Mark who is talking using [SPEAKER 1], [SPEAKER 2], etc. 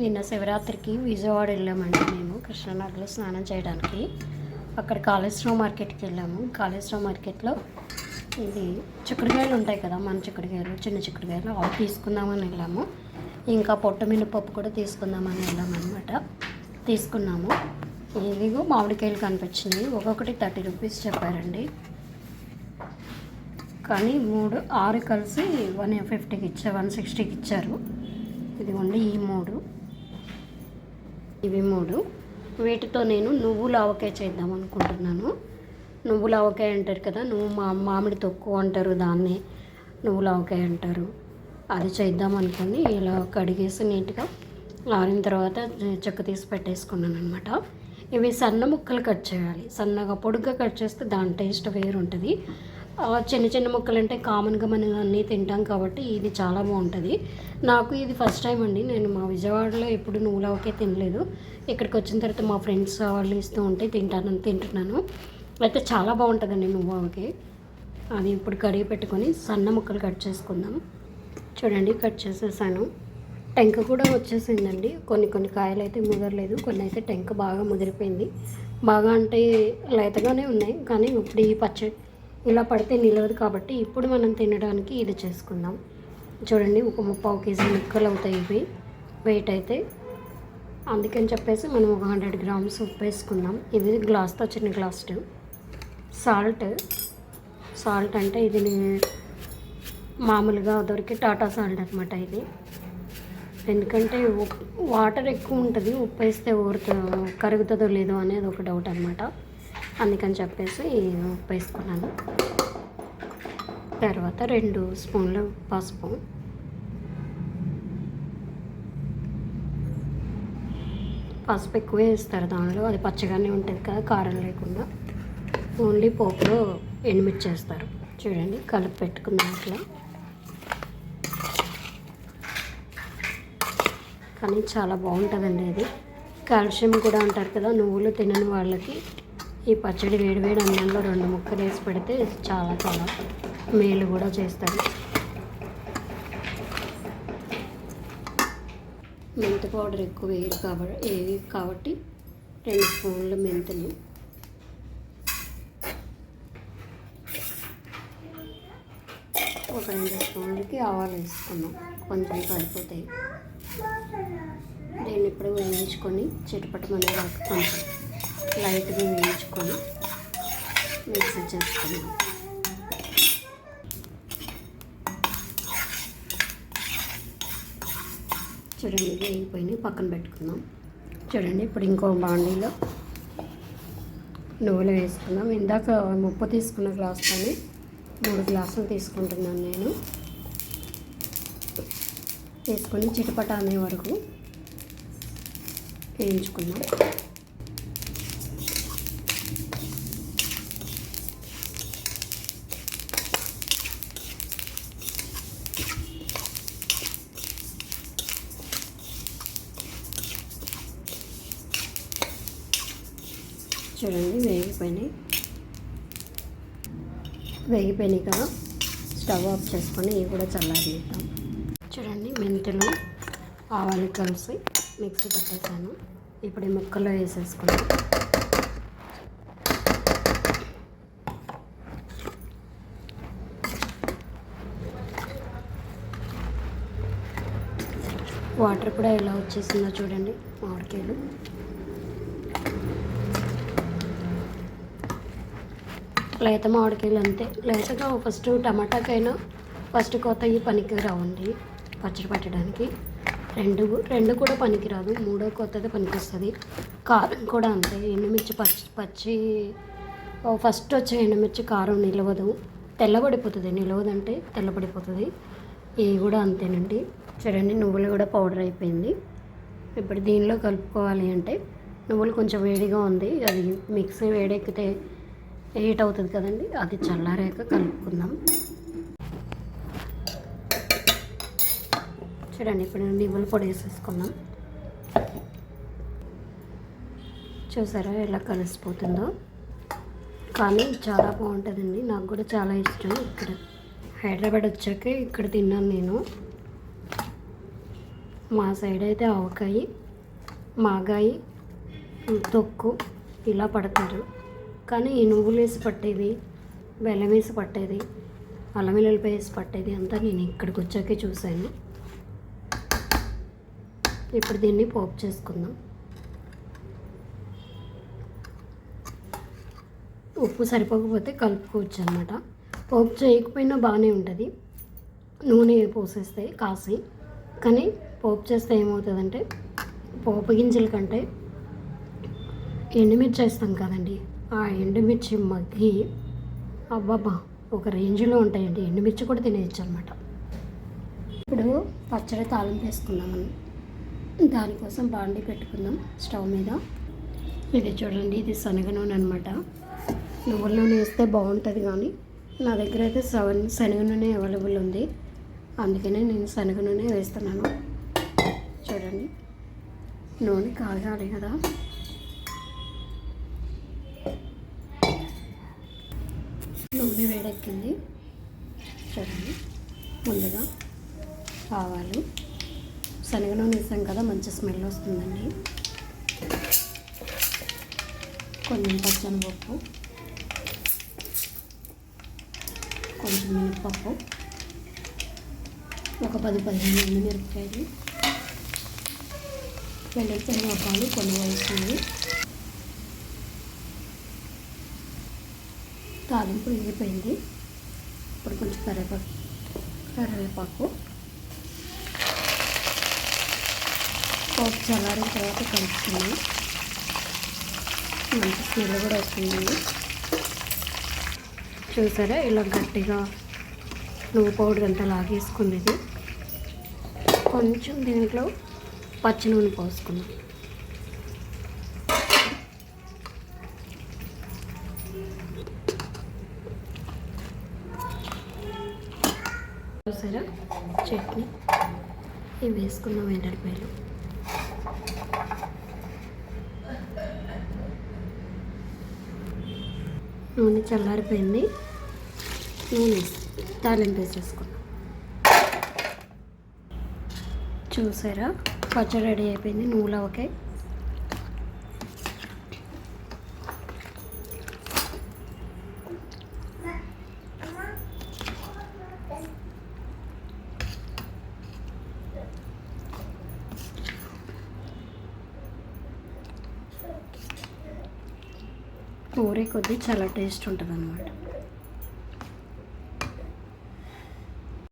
[SPEAKER 1] నిన్న శివరాత్రికి విజయవాడ వెళ్ళామండి. మేము కృష్ణానగర్లో స్నానం చేయడానికి అక్కడ కాళేశ్వరం మార్కెట్కి వెళ్ళాము. కాళేశ్వరం మార్కెట్లో ఇది చిక్కుడుకాయలు ఉంటాయి కదా, మన చిక్కుడుకాయలు, చిన్న చిక్కుడుకాయలు అవి తీసుకుందామని వెళ్ళాము. ఇంకా పొట్టు మినపప్పు కూడా తీసుకుందామని వెళ్ళామన్నమాట. తీసుకున్నాము. ఇదిగో మామిడికాయలు కనిపించినాయి. ఒక్కొక్కటి 30 రూపీస్ చెప్పారండి. కానీ 6 కలిసి 150కి ఇచ్చారు, 160కి ఇచ్చారు. ఇదిగోండి ఇవి 3. వీటితో నేను నువ్వుల ఆవకాయ చేద్దాం అనుకుంటున్నాను. నువ్వుల ఆవకాయ అంటారు కదా, మామిడి తొక్కు అంటారు, దాన్ని నువ్వుల ఆవకాయ అంటారు. అది చేద్దాం అనుకుని ఇలా కడిగేసి నీట్గా ఆరిన తర్వాత చెక్క తీసి పెట్టేసుకున్నాను అనమాట. ఇవి సన్న ముక్కలు కట్ చేయాలి. సన్నగా పొడుగ్గా కట్ చేస్తే దాని టేస్ట్ వేరు ఉంటుంది. చిన్న చిన్న ముక్కలు అంటే కామన్గా మనం అన్నీ తింటాం కాబట్టి ఇది చాలా బాగుంటుంది. నాకు ఇది ఫస్ట్ టైం అండి. నేను మా విజయవాడలో ఎప్పుడు నువ్వులవకే తినలేదు. ఇక్కడికి వచ్చిన తర్వాత మా ఫ్రెండ్స్ వాళ్ళు ఇస్తూ ఉంటే తింటున్నాను. అయితే చాలా బాగుంటుందండి నువ్వులవకే. అది ఇప్పుడు కడిగి పెట్టుకొని సన్న ముక్కలు కట్ చేసుకుందాం. చూడండి, కట్ చేసేసాను. టెంక కూడా వచ్చేసిందండి. కొన్ని కాయలు అయితే ముదరలేదు, కొన్ని అయితే టెంక బాగా ముదిరిపోయింది. బాగా అంటే లేతగానే ఉన్నాయి, కానీ ఇప్పుడు ఈ పచ్చడి ఇలా పడితే నిలవదు కాబట్టి ఇప్పుడు మనం తినడానికి ఇది చేసుకుందాం. చూడండి, ఒక 3/4 కేజీ ముక్కలు అవుతాయి ఇవి వెయిట్ అయితే. అందుకని చెప్పేసి మనం ఒక 100 గ్రామ్స్ ఉప్పు వేసుకుందాం. ఇది గ్లాస్తో చిన్న గ్లాస్. సాల్ట్ అంటే ఇది మామూలుగా దొరికి టాటా సాల్ట్ అనమాట ఇది. ఎందుకంటే వాటర్ ఎక్కువ ఉంటుంది, ఉప్పు వేస్తే కరుగుతుందో లేదో అనేది ఒక డౌట్ అనమాట. అందుకని చెప్పేసి ఉప్పు వేసుకున్నాను. తర్వాత 2 స్పూన్లు పసుపు, ఎక్కువ వేస్తారు దానిలో. అది పచ్చగానే ఉంటుంది కదా, కారం లేకుండా. ఓన్లీ పోపులో ఎండుమిర్చి వేస్తారు. చూడండి, కలిపి పెట్టుకున్నాం అట్లా. కానీ చాలా బాగుంటుందండి ఇది. కాల్షియం కూడా అంటారు కదా, నువ్వులు తినని వాళ్ళకి ఈ పచ్చడి వేడివేడి అన్నంలో 2 ముక్కలు వేసి పెడితే చాలా చాలా మేలు కూడా చేస్తారు. మెంతి పౌడర్ ఎక్కువ వేయరు కాబట్టి 2 స్పూన్ల మెంతులు, ఒక 2 స్పూన్లకి ఆవాలు వేసుకున్నాం. కొంచెం సరిపోతాయి. దీన్ని ఇప్పుడు వేయించుకొని చిటపటమనే వరకు కొంచెం లైట్గా వేయించుకొని మిక్సీ చేసుకున్నాం. చూడండి, వేగిపోయినాయి, పక్కన పెట్టుకుందాం. చూడండి, ఇప్పుడు ఇంకో బాండీలో నువ్వులు వేసుకుందాం. ఇందాక ముప్పు తీసుకున్న గ్లాస్తోనే 3 గ్లాసులు తీసుకుంటున్నాను నేను. తీసుకొని చిటపట అనే వరకు వేయించుకున్నాం. చూడండి, వేగిపోయినాయి కదా. స్టవ్ ఆఫ్ చేసుకొని ఇవి కూడా చల్లారనిద్దాం. చూడండి, మెంతులు ఆవాలు కలిసి మిక్సీ పెట్టేసాను. ఇప్పుడు ఈ ముక్కల్లో వేసేసుకున్నాం. వాటర్ కూడా ఎలా వచ్చేసిందో చూడండి. మామిడికాయలు లేత మామిడికాయలు అంతే లేతగా. ఫస్ట్ టమాటాకైనా ఫస్ట్ కొత్తవి పనికి రావండి పచ్చడి పెట్టడానికి. రెండు కూడా పనికిరాదు, 3వ కొత్తది పనికి వస్తుంది. కారం కూడా అంతే. ఎండుమిర్చి పచ్చి ఫస్ట్ వచ్చే ఎండుమిర్చి కారం నిలవదు, తెల్లబడిపోతుంది. నిలవదంటే తెల్లబడిపోతుంది. ఇవి కూడా అంతేనండి. చూడండి, నువ్వులు కూడా పౌడర్ అయిపోయింది. ఇప్పుడు దీనిలో కలుపుకోవాలి అంటే నువ్వులు కొంచెం వేడిగా ఉంది, అది మిక్సీ వేడెక్కితే హీట్ అవుతుంది కదండి, అది చల్లారాక కలుపుకుందాం. చూడండి, ఇప్పుడు నువ్వుల పొడి వేసేసుకుందాం. చూసారా ఎలా కలిసిపోతుందో. కానీ చాలా బాగుంటుందండి, నాకు కూడా చాలా ఇష్టం. ఇక్కడ హైదరాబాద్ వచ్చాక ఇక్కడ తిన్నాను నేను. మా సైడ్ అయితే ఆవకాయ, మాగాయి, తొక్కు ఇలా పడతారు. కానీ ఈ నువ్వులు వేసి పట్టేది, బెల్లం వేసి పట్టేది, అల్లం వెల్లుల్లిపాయ వేసి పట్టేది అంతా నేను ఇక్కడికి వచ్చాకే చూశాను. ఇప్పుడు దీన్ని పోపు చేసుకుందాం. ఉప్పు సరిపోకపోతే కలుపుకోవచ్చు అనమాట. పోపు చేయకపోయినా బాగానే ఉంటుంది, నూనె పోసేస్తే కాసి. కానీ పోపు చేస్తే ఏమవుతుందంటే పోపు గింజల కంటే ఎండుమిర్చి వేస్తాం కదండి, ఆ ఎండుమిర్చి మగ్గి అబ్బాబా ఒక రేంజ్లో ఉంటాయండి. ఎండుమిర్చి కూడా తినేయచ్చు అనమాట. ఇప్పుడు పచ్చడి తాలింపు వేసుకుందామని దానికోసం బాండి పెట్టుకుందాం స్టవ్ మీద. ఇది చూడండి, ఇది శనగ నూనె అనమాట. నువ్వుల నూనె వేస్తే బాగుంటుంది, కానీ నా దగ్గర అయితే శనగ నూనె అవైలబుల్ ఉంది, అందుకనే నేను శనగ నూనె వేస్తున్నాను. చూడండి, నూనె కాగాలి కదా. నూనె వేడెక్కింది. చూడండి, ముందుగా ఆవాలు, శనగ నూనె వేసాం కదా, మంచి స్మెల్ వస్తుందండి. కొంచెం పచ్చనిపప్పు, కొంచెం మినపప్పు, ఒక 10-15 ఎండుమిరపకాయలు, వెల్లుల్లి కొన్ని వేసుకుని తాలింపు వేగిపోయింది. ఇప్పుడు కొంచెం కరివేపాకు పోపు చల్లారిన తర్వాత కలుపుతున్నాం. మంచి స్మెల్ కూడా వస్తుందండి. చూసారా, ఇలా గట్టిగా నువ్వు పౌడర్ అంతా లాగేసుకునేది. కొంచెం దీంట్లో పచ్చి నూనె పోసుకున్నాం. చూసారా, చట్నీ ఇవి వేసుకున్నాం. ఎండుమిరపకాయలు, నూనె చల్లారిపోయింది. నూనె తాలింపు వేసేసుకున్నాం. చూసారా, పచ్చడి రెడీ అయిపోయింది. నువ్వుల ఆవకాయ. ఊరే కొద్దీ చాలా టేస్ట్ ఉంటుంది అన్నమాట.